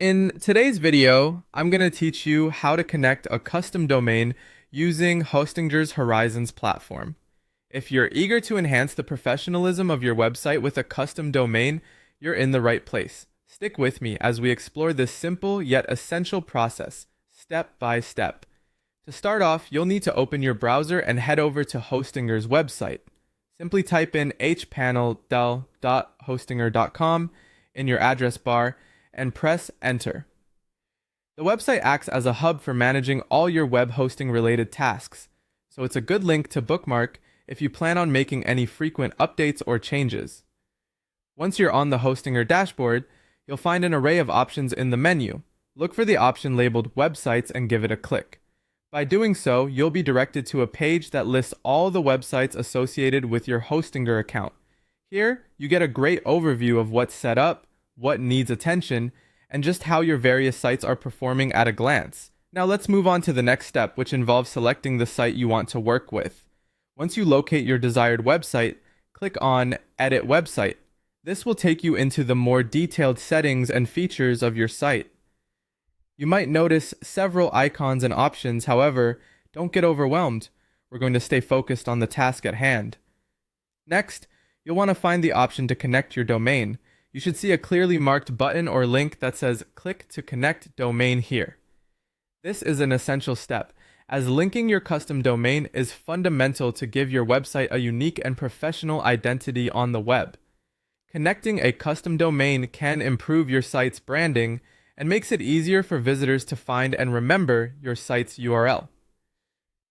In today's video, I'm going to teach you how to connect a custom domain using Hostinger's Horizons platform. If you're eager to enhance the professionalism of your website with a custom domain, you're in the right place. Stick with me as we explore this simple yet essential process, step by step. To start off, you'll need to open your browser and head over to Hostinger's website. Simply type in hpanel.del.hostinger.com in your address bar and press enter. The website acts as a hub for managing all your web hosting related tasks, so it's a good link to bookmark if you plan on making any frequent updates or changes. Once you're on the Hostinger dashboard, you'll find an array of options in the menu. Look for the option labeled Websites and give it a click. By doing so, you'll be directed to a page that lists all the websites associated with your Hostinger account. Here, you get a great overview of what's set up, what needs attention, and just how your various sites are performing at a glance. Now let's move on to the next step, which involves selecting the site you want to work with. Once you locate your desired website, click on Edit Website. This will take you into the more detailed settings and features of your site. You might notice several icons and options, however, don't get overwhelmed. We're going to stay focused on the task at hand. Next, you'll want to find the option to connect your domain. You should see a clearly marked button or link that says "Click to connect domain here." This is an essential step, as linking your custom domain is fundamental to give your website a unique and professional identity on the web. Connecting a custom domain can improve your site's branding and makes it easier for visitors to find and remember your site's URL.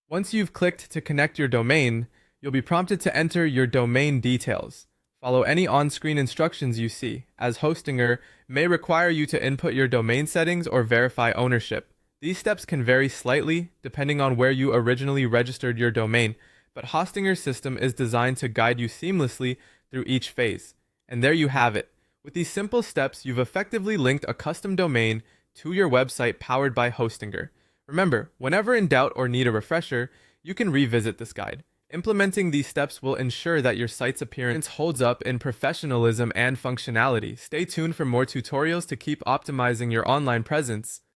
Once you've clicked to connect your domain, you'll be prompted to enter your domain details. Follow any on-screen instructions you see, as Hostinger may require you to input your domain settings or verify ownership. These steps can vary slightly depending on where you originally registered your domain, but Hostinger's system is designed to guide you seamlessly through each phase. And there you have it. With these simple steps, you've effectively linked a custom domain to your website powered by Hostinger. Remember, whenever in doubt or need a refresher, you can revisit this guide. Implementing these steps will ensure that your site's appearance holds up in professionalism and functionality. Stay tuned for more tutorials to keep optimizing your online presence.